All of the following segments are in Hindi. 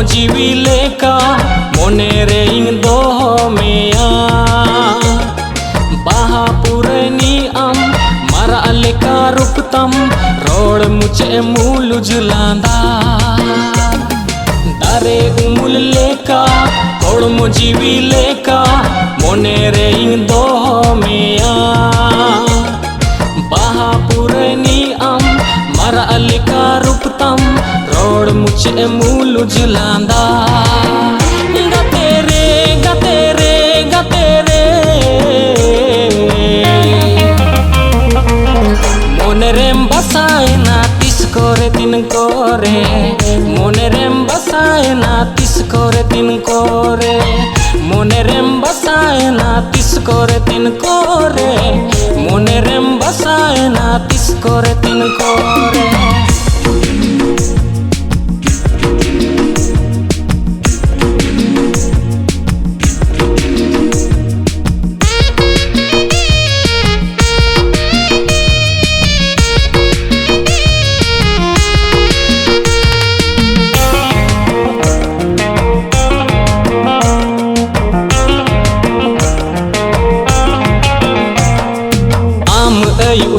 जीवी लेका मोने रे इन दो मेया बाहा पुरनी आम मारा लेका रुपतम रोड मुझे मूल जुलांदा दारे उमुल लेका होड़ जीवी लेका मोने रे इन दो मेया बाहा पुरनी आम मारा लेका रुपतम रोड मुझे मूल जुलांदा गते रे गते रे गते रे मोने रेम बसाए ना तिस कोरे दिन कोरे मोने रेम बसाए ना तिस कोरे दिन कोरे मोने रेम बसाए ना तिस कोरे दिन कोरे मोने रेम बसाए ना तिस कोरे दिन कोरे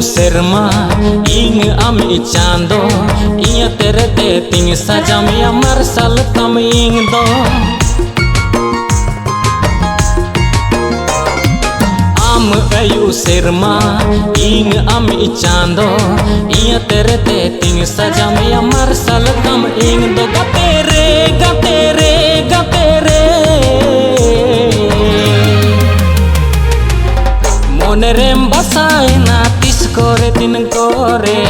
सेरमा इंग अमी चांदो इया तेरे ते तिंग सजामिया मरसल तम इंग दो आम अयु सेरमा इंग अमी चांदो इया तेरे ते तिंग सजामिया मरसल तम इंग दो गते रे गते रे गते रे मोने रेम बसाए ना कोरे दिन कोरे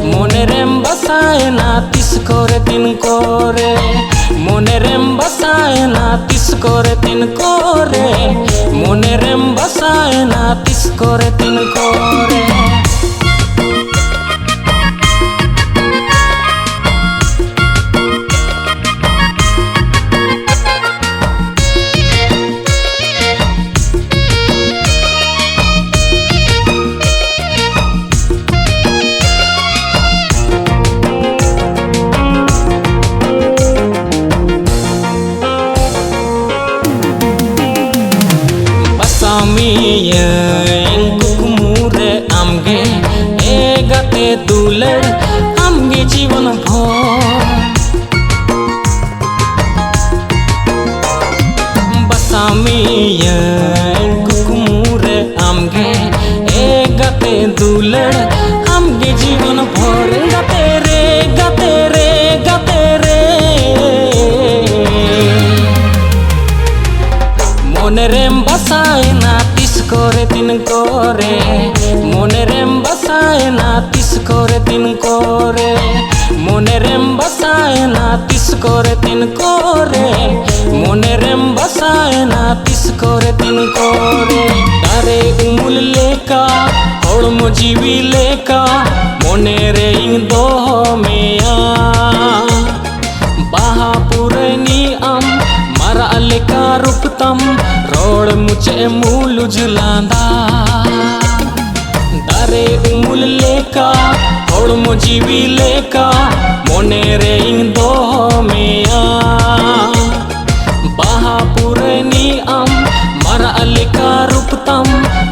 मोने रेम बसाए ना तिस कोरे दिन कोरे मोने रेम बसाए ना तिस कोरे दिन कोरे मोने रेम बसाए ना तिस कोरे दिन कोरे कुकुमुरे आमगे ए गते दुलड़ आमगे जीवन भर बसामी कुकुमुरे आमगे ए गते दुलड़ आमगे जीवन भर गते रे गते रे गते रे मोने रेम बसाए ना कोरे दिन कोरे मोने रेम बसाए ना तिस कोरे दिन कोरे मोने रेम बसाए ना तिस कोरे दिन कोरे मोने रेम बसाए ना तिस कोरे दिन कोरे दारे उमुल लेका होड़ जीवी लेका मोने रे इन दो मेया बाहा पुरनी आम मारा लेका रुपतम रोड मुझे मूल जुलांदा दारे उमुल लेका होड़ जीवी लेका मोने रे इन दो मेया बाहा पुरनी आम मारा लेका रुपतम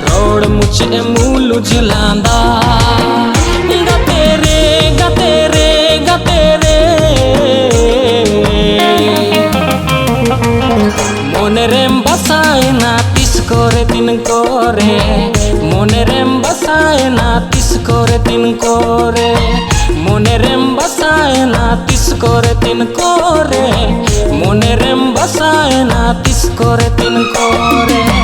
रोड मुझे मूल जुलांदा गते रे गते रे गते रे मोने रेम बसाए ना तिस कोरे दिन कोरे मोने रेम बसाए ना तिस कोरे दिन कोरे मोने रेम बसाए ना तिस कोरे दिन कोरे मोने रेम बसाए ना तिस कोरे दिन कोरे।